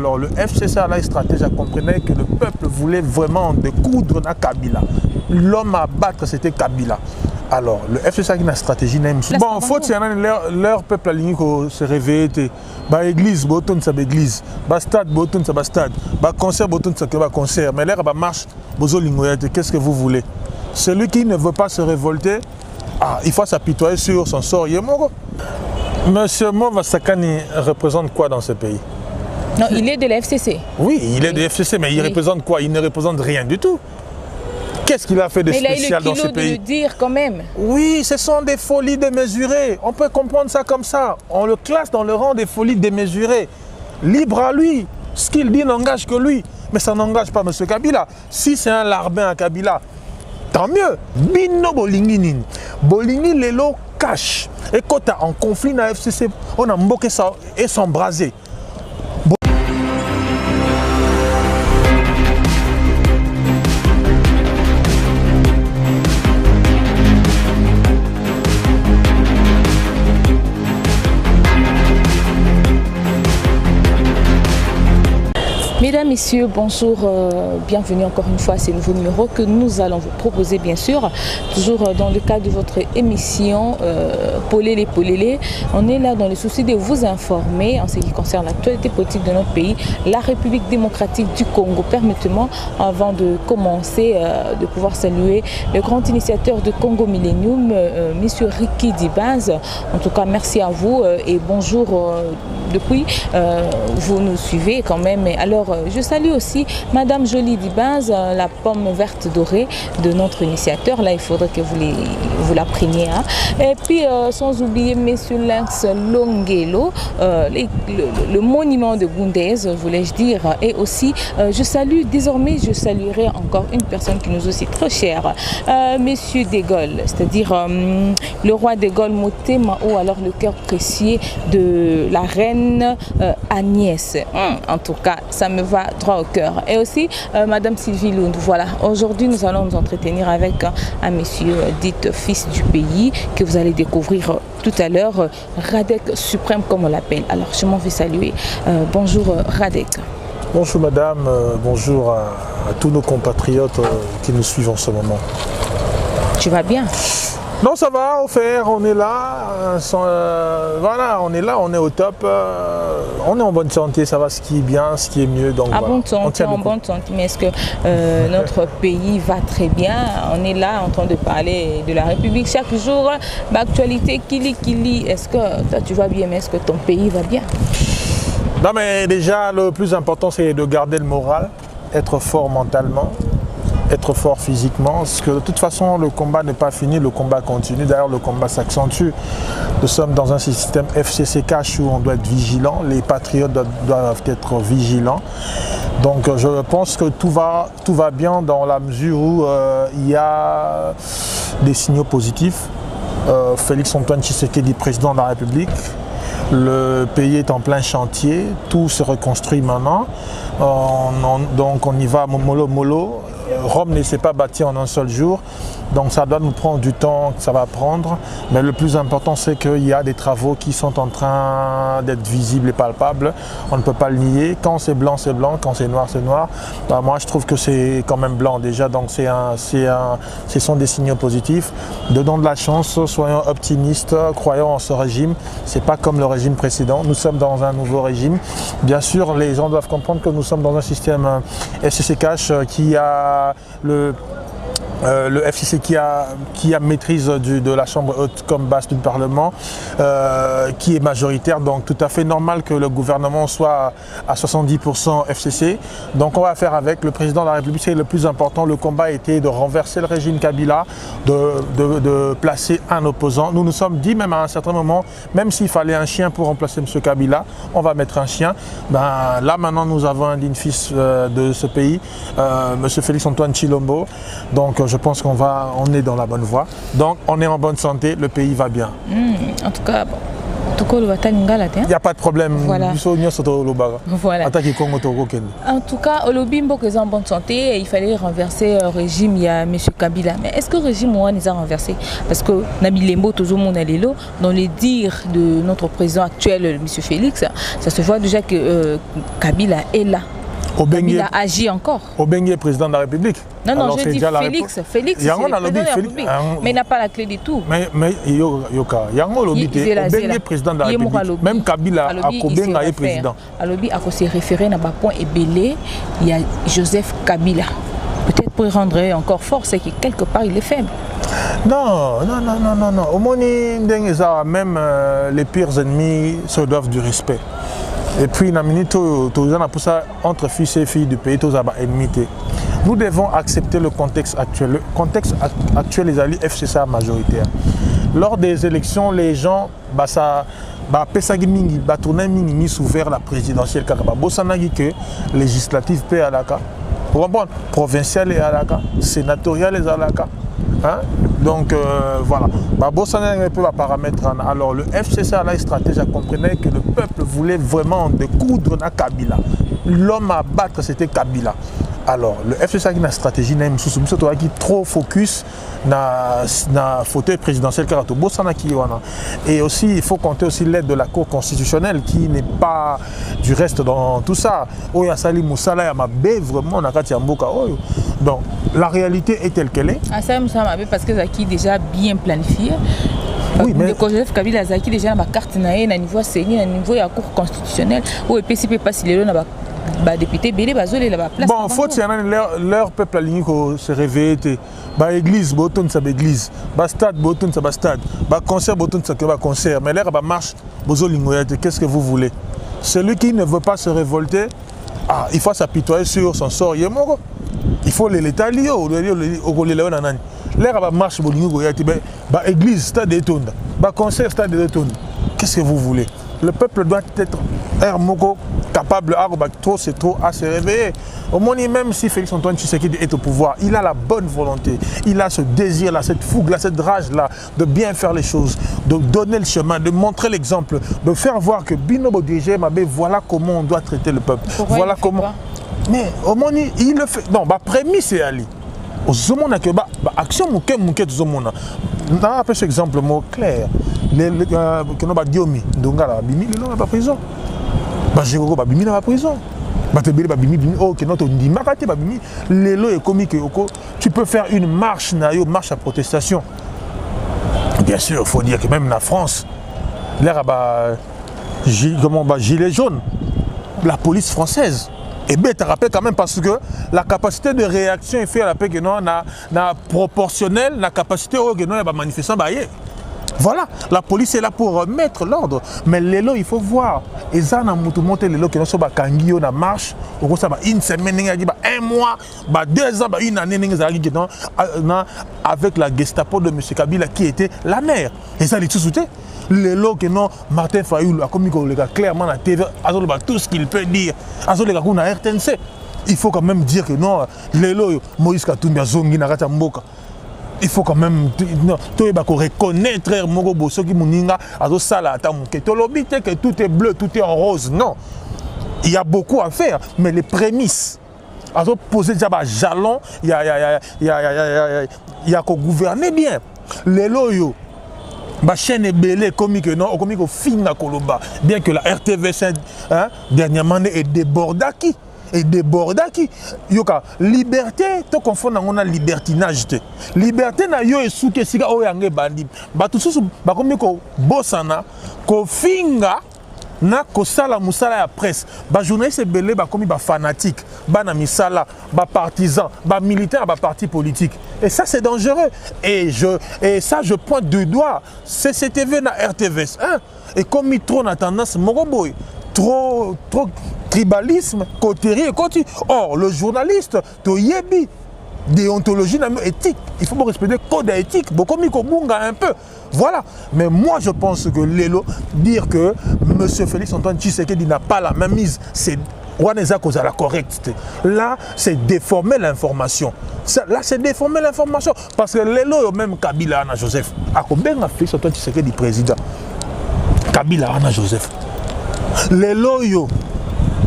Alors le FCC à la stratégie comprenait que le peuple voulait vraiment découdre dans Kabila. L'homme à battre, c'était Kabila. Alors, le FCC a une stratégie. Bon, faute, c'est leur peuple aligné qui se réveille. Bah église, boton ça église. Bah stade, boton ça stade. Bah concert, boton ça concert. Mais l'air bah marche, bozo lingoyate. Qu'est-ce que vous voulez? Celui qui ne veut pas se révolter, il faut s'apitoyer sur son sort. Monsieur Mova Sakani représente quoi dans ce pays? Non, il est de la FCC. Oui, il est de la FCC, mais il représente quoi? Il ne représente rien du tout. Qu'est-ce qu'il a fait de spécial dans ce pays? Mais il a eu le kilo de le dire quand même. Oui, ce sont des folies démesurées. On peut comprendre ça comme ça. On le classe dans le rang des folies démesurées. Libre à lui. Ce qu'il dit n'engage que lui. Mais ça n'engage pas M. Kabila. Si c'est un larbin à Kabila, tant mieux. Bino Bolinginin. Bolingin Lelo cache. Et quand tu as un conflit dans la FCC, on a mboqué ça et s'embraser. Mesdames, Messieurs, bonjour, bienvenue encore une fois à ce nouveau numéro que nous allons vous proposer bien sûr, toujours dans le cadre de votre émission Polélé Polélé. On est là dans le souci de vous informer en ce qui concerne l'actualité politique de notre pays, la République démocratique du Congo. Permettez-moi, avant de commencer, de pouvoir saluer le grand initiateur de Congo Millennium, M. Ricky Dibaz. En tout cas, merci à vous et bonjour depuis, vous nous suivez quand même. Alors, je salue aussi Madame Jolie Dibaz, la pomme verte dorée de notre initiateur. Là, il faudrait que vous la preniez. Hein. Et puis, sans oublier Monsieur Lynx Longelo, le monument de Gundez, voulais-je dire. Et aussi, je saluerai encore une personne qui nous est aussi très chère, Monsieur De Gaulle, c'est-à-dire le roi De Gaulle Motema-O, alors le cœur précieux de la reine Agnès. En tout cas, ça me va droit au cœur. Et aussi, Madame Sylvie Lund. Voilà, aujourd'hui, nous allons nous entretenir avec un monsieur dit fils du pays que vous allez découvrir tout à l'heure, Radek Suprême comme on l'appelle. Alors, je m'en vais saluer. Bonjour Radek. Bonjour madame, bonjour à tous nos compatriotes qui nous suivent en ce moment. Tu vas bien? Non, ça va, on est là, voilà, on est là, on est au top, on est en bonne santé, ça va, ce qui est bien, ce qui est mieux. Donc, voilà. En bonne santé, mais est-ce que notre pays va très bien? On est là en train de parler de la République chaque jour, l'actualité, Kili, est-ce que toi tu vas bien, mais est-ce que ton pays va bien? Non, mais déjà, le plus important, c'est de garder le moral, être fort mentalement, être fort physiquement, parce que de toute façon le combat n'est pas fini, le combat continue, d'ailleurs le combat s'accentue. Nous sommes dans un système FCC cash où on doit être vigilant, les patriotes doivent être vigilants. Donc je pense que tout va bien dans la mesure où il y a des signaux positifs. Félix Antoine Tshisekedi, président de la République, le pays est en plein chantier, tout se reconstruit maintenant, donc on y va mollo. Rome ne s'est pas bâti en un seul jour, donc ça doit nous prendre du temps que ça va prendre, mais le plus important c'est qu'il y a des travaux qui sont en train d'être visibles et palpables, on ne peut pas le nier, quand c'est blanc, quand c'est noir, c'est noir. Bah, moi je trouve que c'est quand même blanc déjà, donc ce sont des signaux positifs. Donnons de la chance, soyons optimistes, croyons en ce régime, c'est pas comme le régime précédent, nous sommes dans un nouveau régime. Bien sûr, les gens doivent comprendre que nous sommes dans un système FCC cash qui a le FCC qui a maîtrise de la chambre haute comme basse du Parlement, qui est majoritaire, donc tout à fait normal que le gouvernement soit à 70% FCC. Donc on va faire avec. Le président de la République, c'est le plus important. Le combat était de renverser le régime Kabila, de placer un opposant. Nous nous sommes dit même à un certain moment, même s'il fallait un chien pour remplacer M. Kabila, on va mettre un chien. Ben, là maintenant nous avons un digne fils de ce pays, M. Félix Antoine Tshilombo. Donc je pense on est dans la bonne voie. Donc on est en bonne santé, le pays va bien. En tout cas, bon, tout cas, le Wataningala, il n'y a pas de problème. Voilà. Voilà. En tout cas, Olobimbo est en bonne santé et il fallait renverser le régime. Il y a M. Kabila. Mais est-ce que le régime Ouane les a renversé? Parce que Nabilembo, toujours mon allélo, dans les dires de notre président actuel, M. Félix, ça se voit déjà que Kabila est là. Kabila agit encore. Obengue est président de la République. Non, non, je dis Félix. Félix, c'est le président de la République. Mais il n'a pas la clé de tout. Mais Yoka, Yango Lobi, Obengue est président de la République. Même Kabila a Kobenga est président. Alobi a se référé à point et belé, il y a Joseph Kabila. Peut-être pour rendre encore fort, c'est que quelque part il est faible. Non. Au moins, même les pires ennemis se doivent du respect. Et puis, entre fils et filles du pays, nous devons accepter le contexte actuel. Le contexte actuel, les alliés FCSA majoritaire. Lors des élections, les gens, tourner vers la présidentielle, que législative paix à la provinciale et à la sénatoriale et à la hein? Donc voilà. Alors le FCSA, la stratégie, comprenait que le peuple voulait vraiment découdre na Kabila. L'homme à battre, c'était Kabila. Alors le FCSA a une stratégie qui trop focus na fauteuil présidentiel et aussi il faut compter aussi l'aide de la Cour constitutionnelle qui n'est pas du reste dans tout ça. Donc la réalité est telle qu'elle est. Parce que Zaki déjà bien planifié. Oui, mais Joseph Kabila Zaki déjà ma carte na niveau CENI, na niveau de la Cour constitutionnelle où le PCP passe les lois député Bélé Bazolé la place. Bon, faut que leur peuple aligné se réveille. Bah église, boton ça église. Bah stade, boton ça stade. Bah concert, boton ça concert. Mais l'air bah marche, bozolingoyate. Qu'est-ce que vous voulez? Celui qui ne veut pas se révolter, il faut s'apitoyer sur son sort. Il faut l'État lié au l'air bah marche, bolingoyate. Bah église, stade étonne. Bah concert, stade étonne. Qu'est-ce que vous voulez? Le peuple doit être capable à se réveiller. Au moins, même si Félix Antoine Tshisekedi est au pouvoir, il a la bonne volonté, il a ce désir-là, cette fougue-là, cette rage-là de bien faire les choses, de donner le chemin, de montrer l'exemple, de faire voir que Binobo DG, voilà comment on doit traiter le peuple. Pourquoi voilà comment. Mais au moins, il le fait. Non, prémis, c'est Ali. Au Zomona, action mouké Zomona. On a un exemple clair. Que nous Diomi, Dongala, Bimi, il n'est pas prison. Bajego, Bimi, n'a pas prison. Batebele, Bimi, oh, que notre Ndimakate, Bimi, l'élo est comique. Tu peux faire une marche, marche à protestation. Bien sûr, il faut dire que même en France, l'air gilet jaune, la police française. Et bien, tu te rappelles quand même parce que la capacité de réaction est faite à la paix que nous avons proportionnelle, la capacité de manifestation. Voilà, la police est là pour remettre l'ordre. Mais l'élo, il faut voir. Et ça, monter l'élo qui est kangi na marche, une semaine, un mois, 2 ans, une année, avec la Gestapo de M. Kabila qui était la mère. Et ça, il tout soutient. L'élo que non, Martin Fayoul a commis clairement la TV, tout ce qu'il peut dire. RTNC. Il faut quand même dire que non, l'élo, Moïse Katumbi a zongi na rata mboka. Il faut quand même reconnaître Mogo Bosso qui Mouninga a que tout est bleu, tout est en rose. Non. Il y a beaucoup à faire, mais les prémices. À poser déjà un jalon, il y a qu'à gouverner bien. Les loyaux. Ma chaîne est belée comme que non, comme que fin à Koloba. Bien que la RTV5 dernièrement est débordée. Et déborda qui yoka liberté to confondre on a libertinage te liberté na yo esuke sika o yange bandi batu susu bakomi ko bosana ko finga na ko sala musala ya presse ba journaliste belé bakomi ba fanatique ba na misala ba partisan ba militaire ba parti politique et ça c'est dangereux et ça je pointe du doigt CCTV na RTVS hein et comme il trop na tendance mogoboy trop tribalisme, coterie et côté. Or, le journaliste, Toyebi, déontologie, éthique. Il faut respecter le code éthique. Beaucoup un peu. Voilà. Mais moi, je pense que Lélo, dire que M. Félix Antoine Tshisekedi n'a pas la même mise, c'est la correcte. Là, c'est déformer l'information. Là, c'est déformer l'information. Parce que Lélo, même Kabila, Joseph, a combien de Félix Antoine Tshisekedi président? Kabila wana Joseph. Les loyaux.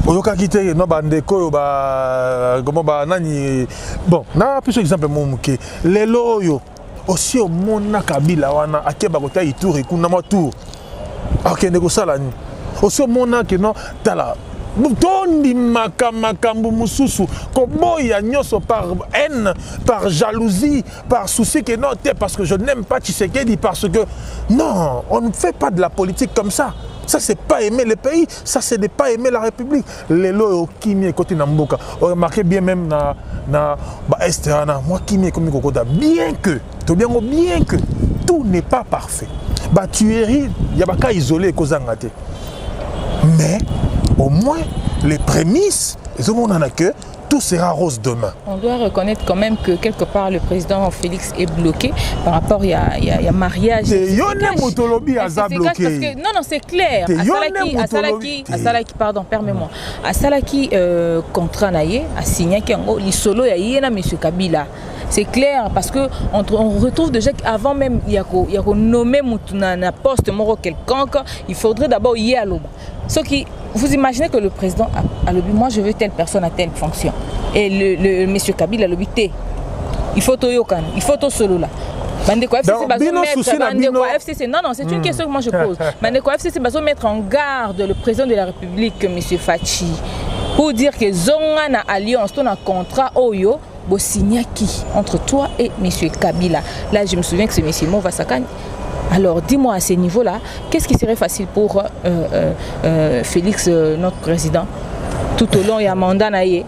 Oyoka kite no bandeko ba comment ba nani bon na plus exemple momuke les loyaux aussi au mona Kabila wana akeba kota ituri kuna ma tour. Akende ko sala ni. Aussi au mona que non tala tondi makambu mususu koboya nyoso par haine, par jalousie, par souci que non, parce que je n'aime pas Tshisekedi, parce que non, on ne fait pas de la politique comme ça. Ça, c'est pas aimer le pays, ça, c'est ne pas aimer la République. Les lois qui m'y côté Namboka. Remarquez bien même na Estérana, moi qui m'y comme Kokoda, bien que tout n'est pas parfait. Bah tuerie, il y a pas qu'à isoler Kozangate. Mais au moins, les prémices, que tout sera rose demain. On doit reconnaître quand même que quelque part le président Félix est bloqué par rapport il y a mariage. Non, non, c'est clair. Asalaki, pardon, permets-moi. Asalaki contrat naïe, a signé qu'il solo y a M. Kabila. C'est clair parce que on retrouve déjà qu'avant même il y a nommé un poste moro quelconque, il faudrait d'abord y aller. Ce qui, vous imaginez que le président a le but, moi je veux telle personne à telle fonction. Et le M. Kabila a le but, il faut tout yokan, il faut tout solo là. FCC, non, non, c'est une question que moi je pose. FCC va mettre en garde le président de la République, M. Fachi, pour dire que Zonga na alliance, ton contrat Oyo, bo signer qui entre toi et M. Kabila. Là, je me souviens que c'est M. Mova Sakani. Alors, dis-moi à ce niveau-là, qu'est-ce qui serait facile pour Félix, notre président, tout au long et à mandat naïe?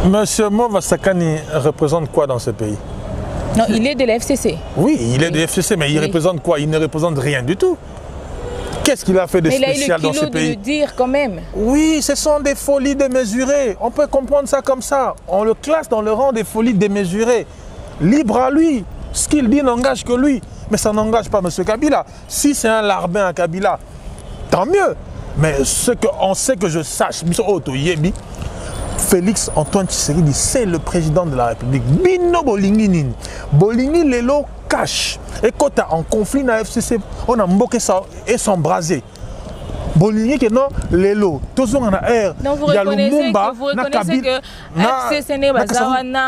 Monsieur Mova Sakani représente quoi dans ce pays? Non, il est de la FCC. Oui, il est de la FCC, mais il représente quoi? Il ne représente rien du tout. Qu'est-ce qu'il a fait de spécial dans ce pays? Mais il a eu le kilo de le dire quand même. Oui, ce sont des folies démesurées. On peut comprendre ça comme ça. On le classe dans le rang des folies démesurées. Libre à lui. Ce qu'il dit n'engage que lui. Mais ça n'engage pas M. Kabila. Si c'est un larbin à Kabila, tant mieux. Mais ce qu'on sait que je sache, Félix Antoine Tshisekedi, c'est le président de la République. Bino Bolingi Nini. Bolingi Lelo cache. Et quand tu as un conflit dans la FCC, on a mboké ça et s'embraser. Bolingi que non, Lelo. Tous on a air. Donc vous reconnaissez que FCC n'est pas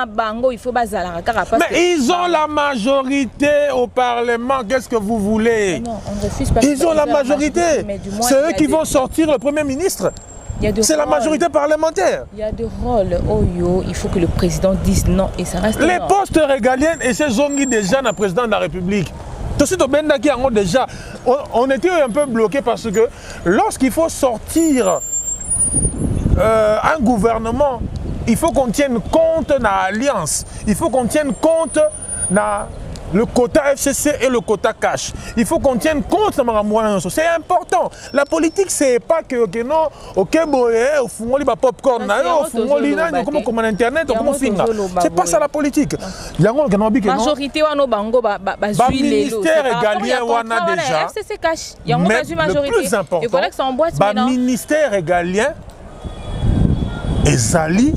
bango, il faut bazala. Mais ils ont la majorité au Parlement. Qu'est-ce que vous voulez? Non, on refuse pas. Ils ont la majorité. C'est eux qui vont sortir le Premier ministre. C'est la majorité parlementaire. Il y a des rôles. Oh yo, il faut que le président dise non et ça reste. Les postes régaliens et ces zongi déjà dans le président de la République. Déjà, on était un peu bloqué parce que lorsqu'il faut sortir un gouvernement, il faut qu'on tienne compte de l'alliance. Il faut qu'on tienne compte de le quota FCC et le quota cash. Il faut qu'on tienne compte de ça. C'est important. La politique, c'est pas que non, ok, au fond, on popcorn, comme internet, comme film. C'est pas ça la politique. Majorité ou bango ministère régalien wana déjà. FCC cash. Mais le plus important, et voilà que ça emboîte maintenant. Ministère régalien et Zali,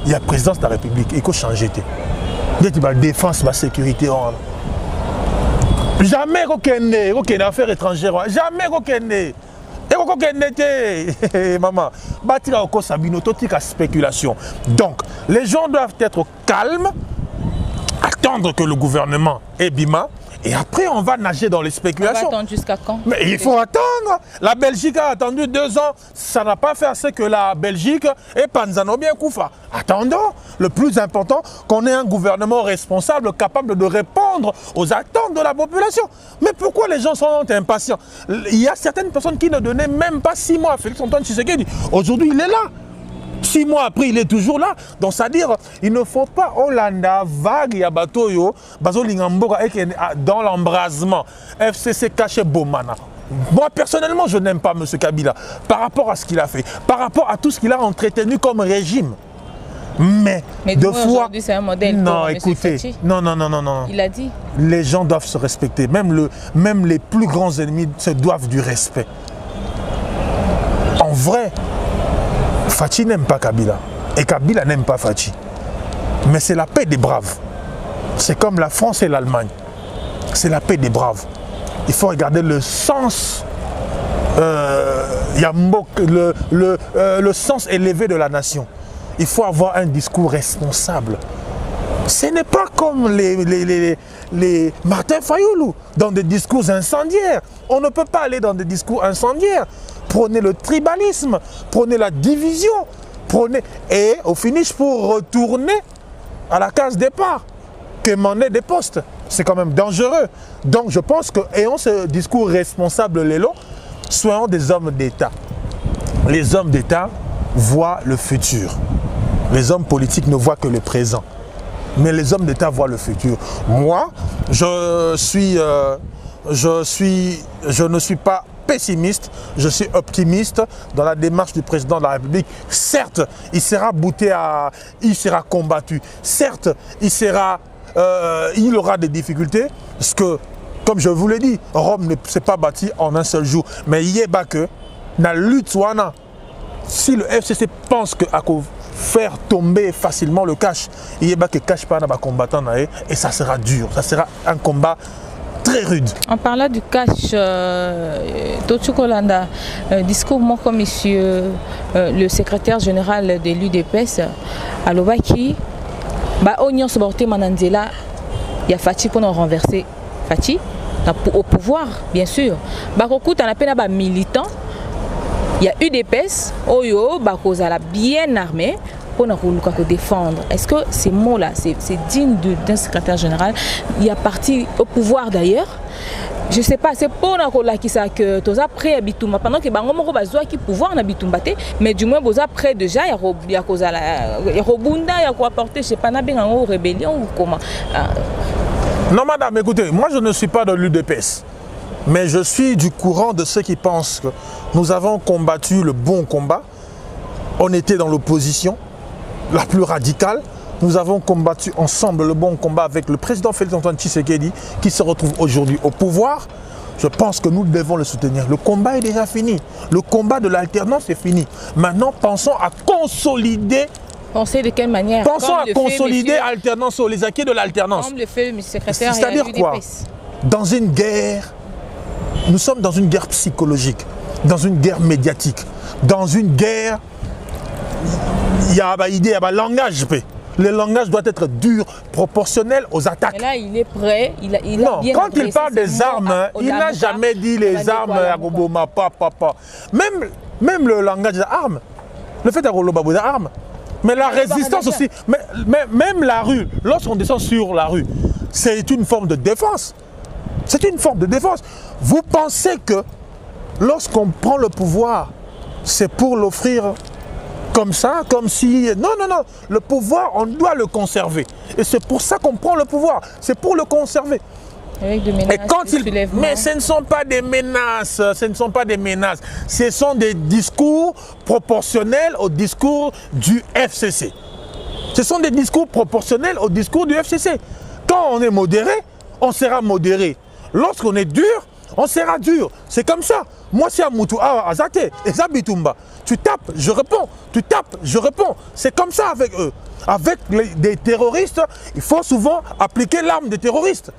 il y a présidence de la République. Il faut changer. Il y a la défense, la sécurité. Jamais aucune affaire étrangère. Jamais aucune. Et maman, bâtir encore Sabino, toute spéculation. Donc, les gens doivent être calmes, attendre que le gouvernement ait bima. Et après, on va nager dans les spéculations. On va attendre jusqu'à quand? Mais il faut attendre. La Belgique a attendu 2 ans. Ça n'a pas fait assez que la Belgique et Panzano bien Koufa. Attendons. Le plus important, qu'on ait un gouvernement responsable, capable de répondre aux attentes de la population. Mais pourquoi les gens sont impatients? Il y a certaines personnes qui ne donnaient même pas 6 mois à Félix Antoine Tshisekedi. Aujourd'hui, il est là. 6 mois après, il est toujours là. Donc, c'est-à-dire, il ne faut pas Hollanda, vague, Yabatoyo, Bazolingamboga, dans l'embrasement. FCC caché Bomana. Moi, personnellement, je n'aime pas M. Kabila par rapport à ce qu'il a fait, par rapport à tout ce qu'il a entretenu comme régime. Mais deux fois, c'est un modèle. Non, écoutez, non. Il a dit. Les gens doivent se respecter. Même les plus grands ennemis se doivent du respect. En vrai, Fachi n'aime pas Kabila. Et Kabila n'aime pas Fachi. Mais c'est la paix des braves. C'est comme la France et l'Allemagne. C'est la paix des braves. Il faut regarder le sens y a le sens élevé de la nation. Il faut avoir un discours responsable. Ce n'est pas comme les Martin Fayoulou, dans des discours incendiaires. On ne peut pas aller dans des discours incendiaires. Prenez le tribalisme, prenez la division, et au finish pour retourner à la case départ, quémander des postes. C'est quand même dangereux. Donc je pense que, ayons ce discours responsable, Lélo, soyons des hommes d'État. Les hommes d'État voient le futur. Les hommes politiques ne voient que le présent. Mais les hommes d'État voient le futur. Moi, je ne suis pas pessimiste, je suis optimiste dans la démarche du président de la République. Certes, il sera il sera combattu. Certes, il aura des difficultés, parce que, comme je vous l'ai dit, Rome ne s'est pas bâtie en un seul jour. Mais il y a que la lutte, si le FCC pense que faire tomber facilement le cash, il y a que cash pas dans combattant et ça sera dur, ça sera un combat très rude. En parlant du cash, Tochukolanda, discours moi comme monsieur le secrétaire général de l'UDPS, à l'Obaki, Oignon Soborté Manandela, il y a Fati pour nous renverser Fati au pouvoir, bien sûr. Bakoku, t'en as peine à militant. Il y a UDPS, Oyo, Bakozala bien armé pour nous défendre. Est-ce que ces mots-là, c'est digne d'un secrétaire général? Il y a parti au pouvoir d'ailleurs. Je ne sais pas, c'est pour nous qui ça que tous après Bitumba pendant que Bangomo bazoa qui pouvoir na Bitumba mais du moins vous après déjà il y a Kozala, il y a Robunda, il y a quoi porter, je sais pas na bien en rébellion ou comment. Non madame, écoutez, moi je ne suis pas de l'UDPS. Mais je suis du courant de ceux qui pensent que nous avons combattu le bon combat. On était dans l'opposition la plus radicale. Nous avons combattu ensemble le bon combat avec le président Félix-Antoine Tshisekedi qui se retrouve aujourd'hui au pouvoir. Je pense que nous devons le soutenir. Le combat est déjà fini. Le combat de l'alternance est fini. Maintenant, pensons à consolider. Pensez de quelle manière? Pensons à consolider l'alternance, les acquis de l'alternance. Comme le fait le secrétaire. C'est-à-dire quoi? Dans une guerre. Nous sommes dans une guerre psychologique, dans une guerre médiatique, dans une guerre, il y a un langage. Le langage doit être dur, proproportionnel aux attaques. Et là, il est prêt, il a bien quand il parle des armes, il n'a jamais dit les armes à Goboma, papa. Même le langage des armes, le fait d'avoir des armes, mais la résistance aussi, même la rue, lorsqu'on descend sur la rue, c'est une forme de défense. C'est une forme de défense. Vous pensez que lorsqu'on prend le pouvoir, c'est pour l'offrir comme ça, comme si... Non. Le pouvoir, on doit le conserver. Et c'est pour ça qu'on prend le pouvoir. C'est pour le conserver. Avec des menaces, et quand mais ce ne sont pas des menaces. Ce ne sont pas des menaces. Ce sont des discours proportionnels au discours du FCC. Ce sont des discours proportionnels au discours du FCC. Quand on est modéré, on sera modéré. Lorsqu'on est dur, on sera dur. C'est comme ça. Moi, c'est à Moutou, Azate, et Zabitumba. Tu tapes, je réponds. Tu tapes, je réponds. C'est comme ça avec eux. Avec des terroristes, il faut souvent appliquer l'arme des terroristes.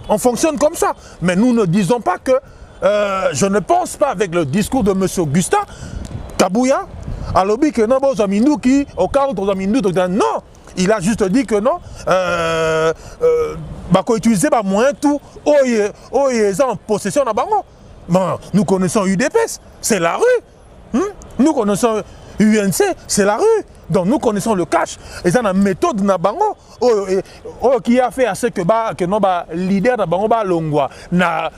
On fonctionne comme ça. Mais nous ne disons pas que... je ne pense pas avec le discours de M. Augustin Kabouya, à l'objet que non, au cas où non. Il a juste dit que non, utiliser moyen tout, en possession de Bango. Nous connaissons UDPS, c'est la rue. Nous connaissons UNC, c'est la rue. Donc nous connaissons le cash. Et ça, la méthode de Bango, qui a fait à ce que nos leader de Bango, Longwa, na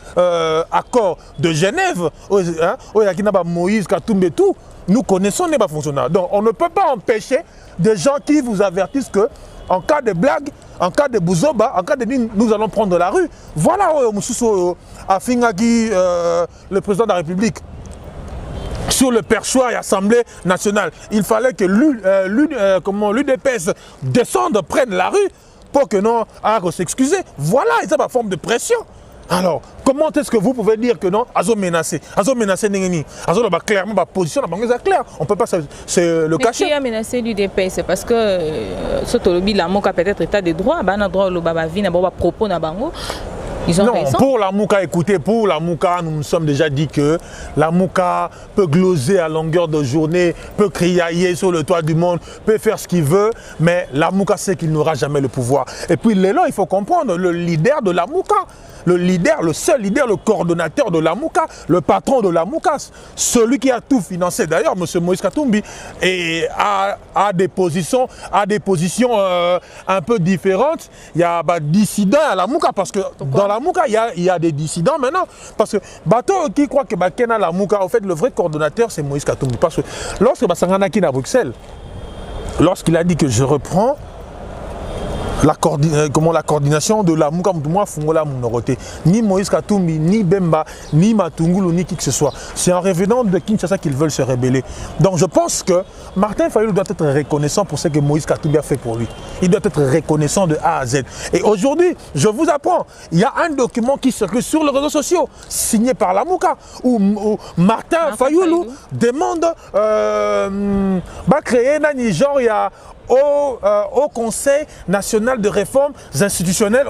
accord de Genève, qui n'a pas Moïse, Katumbe, tout. Nous connaissons les fonctionnaires. Donc on ne peut pas empêcher des gens qui vous avertissent que en cas de blague, en cas de bouzoba, en cas de nous allons prendre la rue. Voilà Afingaki, le président de la République, sur le perchoir et l'Assemblée nationale. Il fallait que l'UDPS descende, prenne la rue pour que non, s'excuser. Voilà, c'est ma forme de pression. Alors, comment est-ce que vous pouvez dire que non, Azo menacé Nengeni, Azo clairement ma position, c'est clair, on ne peut pas se le cacher. Mais qui a menacé l'UDP? C'est parce que ce lobby là, peut-être état de droit, droit le baba vie, n'a pas propos na bango. Ils ont non, raison. pour la Mouka, écoutez, pour la Mouka, nous nous sommes déjà dit que la Mouka peut gloser à longueur de journée, peut criailler sur le toit du monde, peut faire ce qu'il veut, mais la Mouka sait qu'il n'aura jamais le pouvoir. Et puis Lelo, il faut comprendre, le leader de la Mouka, le leader, le seul leader, le coordonnateur de la Mouka, le patron de la Mouka, celui qui a tout financé. D'ailleurs, M. Moïse Katumbi a des positions un peu différentes. Il y a dissidents à la Mouka, parce que dans la Mouka, il y a des dissidents maintenant. Parce que Bato qui croit que Bakena la Mouka, en fait, le vrai coordonnateur, c'est Moïse Katumbi. Parce que lorsque Basangana qui est à Bruxelles, lorsqu'il a dit que je reprends la coordination de la Mouka, moi, Fungola Mounorote, ni Moïse Katumbi, ni Bemba, ni Matungulu, ni qui que ce soit. C'est en revenant de Kinshasa qu'ils veulent se rebeller. Donc je pense que Martin Fayulu doit être reconnaissant pour ce que Moïse Katumbi a fait pour lui. Il doit être reconnaissant de A à Z. Et aujourd'hui, je vous apprends, il y a un document qui circule sur les réseaux sociaux, signé par la Mouka, où Martin Fayulu demande créer un genre, il y a au Conseil national de réformes institutionnelles,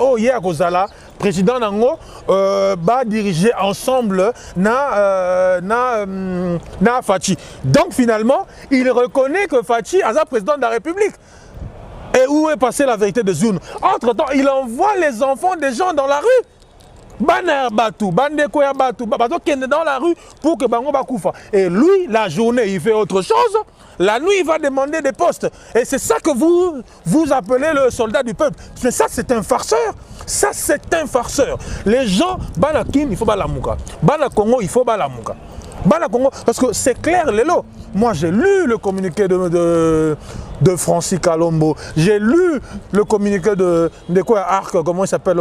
président Nango va diriger ensemble na Fachi. Donc finalement, il reconnaît que Fachi est président de la République. Et où est passée la vérité de Zoun? Entre-temps, il envoie les enfants des gens dans la rue. Dans la rue pour que Bango Bakoufa. Et lui, la journée, il fait autre chose. La nuit, il va demander des postes. Et c'est ça que vous appelez le soldat du peuple. Mais ça, c'est un farceur. Ça, c'est un farceur. Les gens, Banakin, il faut Balamouka. Banakongo, il faut Balamouka. Banakongo, parce que c'est clair, Lelo. Moi, j'ai lu le communiqué de Francis Kalombo. J'ai lu le communiqué de quoi, Arc, comment il s'appelle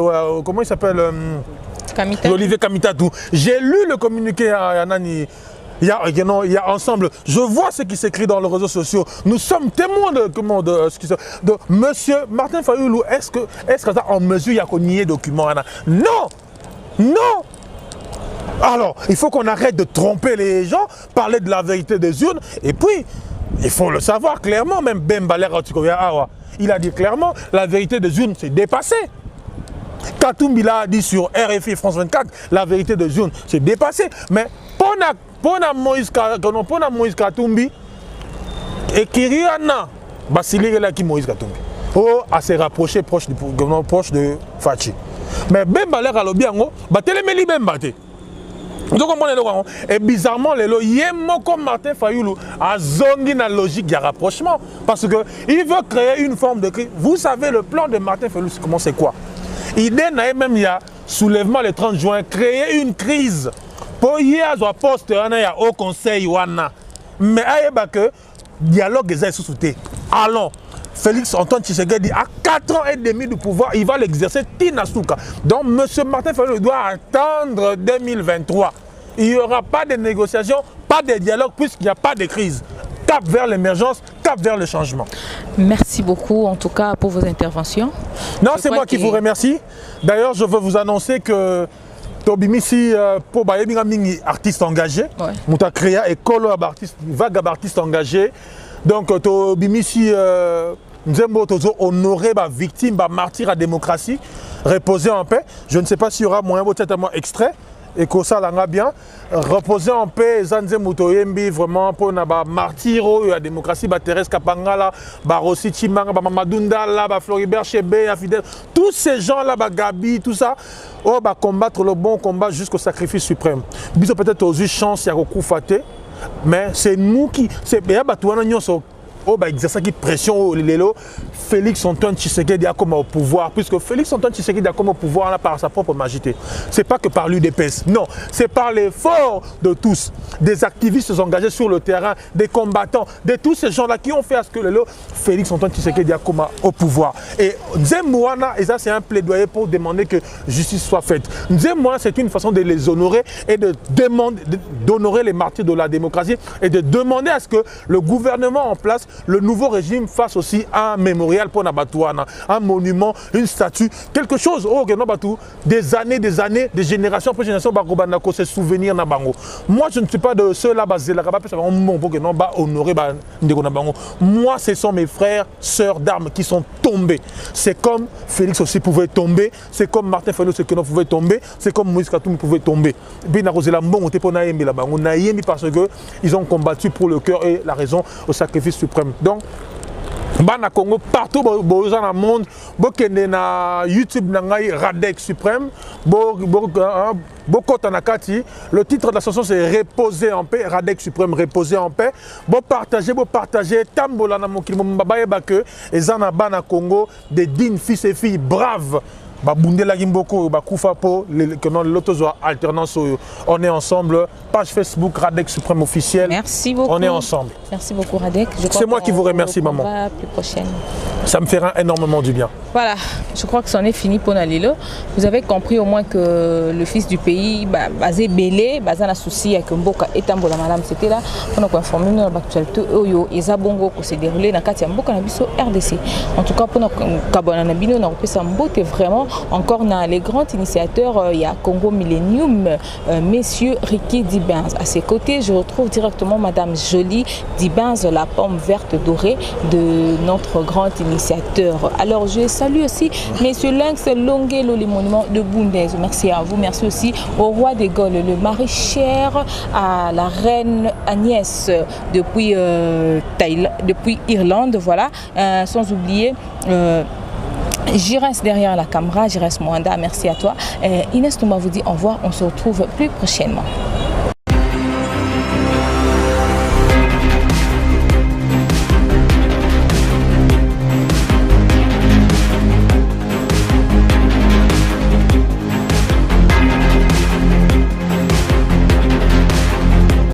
Olivier Kamitatou. J'ai lu le communiqué à Nani. Il y a ensemble, je vois ce qui s'écrit dans les réseaux sociaux. Nous sommes témoins de Monsieur Martin Fayulu. Est-ce que ça en mesure il y a qu'on nier documents? Non, non. Alors, il faut qu'on arrête de tromper les gens, parler de la vérité des urnes. Et puis, il faut le savoir clairement. Même Bemba il a dit clairement, la vérité des urnes, c'est dépassé. Katumbi l'a dit sur RFI France 24, la vérité des urnes, c'est dépassé. Mais pour Moïse Katumbi, et Kiriana, Basili qui Moïse Katumbi, à se rapprocher proche de Fachi. Mais Bemba l'air à l'obiango, Batelemeli Bemba. Et bizarrement, comme Martin Fayulu a zongi dans la logique de rapprochement. Parce qu'il veut créer une forme de crise. Vous savez, le plan de Martin Fayulu, comment c'est quoi? Idée même il y a soulèvement le 30 juin, créer une crise. Pour y avoir poste au conseil wana. Mais que dialogue est sous-souté. Allons. Félix Antoine Tshisekedi a 4 ans et demi de pouvoir, il va l'exercer Tinasuka. Donc M. Martin Fayulu doit attendre 2023. Il n'y aura pas de négociations, pas de dialogue puisqu'il n'y a pas de crise. Cap vers l'émergence, cap vers le changement. Merci beaucoup en tout cas pour vos interventions. Non, c'est moi qui vous remercie. D'ailleurs, je veux vous annoncer que Tobimisi pour Bayemi artiste engagé, Mouta créa école vague d'artistes engagés. Donc Tobimisi Nzembo Tozo honoré ba victime, ba martyr à démocratie, reposer en paix. Je ne sais pas s'il y aura moyen peut-être un extrait. Et que ça l'a bien reposer en paix. Zanze Mutoyembi vraiment pour na ba martyr à démocratie, ba Thérèse Kapangala, ba Rossi Chimanga, ba Mamadunda là, ba Floribert Chébé, Fidel, tous ces gens là, ba Gabi, tout ça, ba combattre le bon combat jusqu'au sacrifice suprême. Biso peut-être aux chance ya coup faté, mais c'est nous qui c'est ba touana nyonso exercer qui pression Lelo Félix Antoine Tshisekedi a comme au pouvoir, puisque Félix Antoine Tshisekedi a comme au pouvoir là, par sa propre magité. C'est pas que par l'UDPS, non, c'est par l'effort de tous, des activistes engagés sur le terrain, des combattants, de tous ces gens-là qui ont fait à ce que Lelo Félix Antoine Tshisekedi a comme au pouvoir. Et Nzemouana, et ça c'est un plaidoyer pour demander que justice soit faite. Nzemouana, c'est une façon de les honorer et de demander, d'honorer les martyrs de la démocratie et de demander à ce que le gouvernement en place le nouveau régime fasse aussi un mémorial pour Nabatouana, un monument, une statue, quelque chose. Oh, des années, de génération après génération, se souvenir na bango. Moi, je ne suis pas de ceux-là, honorer. Moi, ce sont mes frères, sœurs d'armes qui sont tombés. C'est comme Félix aussi pouvait tomber, c'est comme Martin Fayulu pouvait tomber, c'est comme Moïse Katumbi pouvait tomber. Parce qu'ils ont combattu pour le cœur et la raison au sacrifice suprême. Donc, Bana Congo, partout dans le monde, bokende na YouTube nangai Radek Suprême, le titre de la chanson c'est Reposer en paix, Radek Suprême, Reposer en paix. Bon partager, tambola na mokili mbabaye bake, ezana Bana Congo, des dignes fils et filles braves. Babundela Gimboko, Bakoufa Po, alternance, on est ensemble. Page Facebook Radek Suprême officiel. Merci beaucoup. On est ensemble. Merci beaucoup Radek. C'est moi qui vous remercie, maman. Plus prochaine. Ça me fera énormément du bien. Voilà, je crois que c'en est fini pour Nalilo. Vous avez compris au moins que le fils du pays, basé Belé, basé na souci avec Mboka et Tambola Madame, c'était là. On a informé nous de l'actualité. Oyo, Ezabongo, qui s'est déroulé dans Katia Mboka Nabiso RDC. En tout cas, pour notre Kabana Nabino, on a repris ça Mbote vraiment. Encore dans les grands initiateurs, il y a Congo Millennium, messieurs Ricky Dibens. À ses côtés, je retrouve directement Madame Jolie Dibens, la pomme verte dorée de notre grand initiateur. Alors, je salue aussi messieurs Lynx Longelo, les monuments de Bundes. Merci à vous. Merci aussi au roi des Gaules, le mari cher à la reine Agnès depuis Irlande. Voilà. Sans oublier... J'irai derrière la caméra, J'irai Moanda, merci à toi. Inès Touma vous dit au revoir, on se retrouve plus prochainement.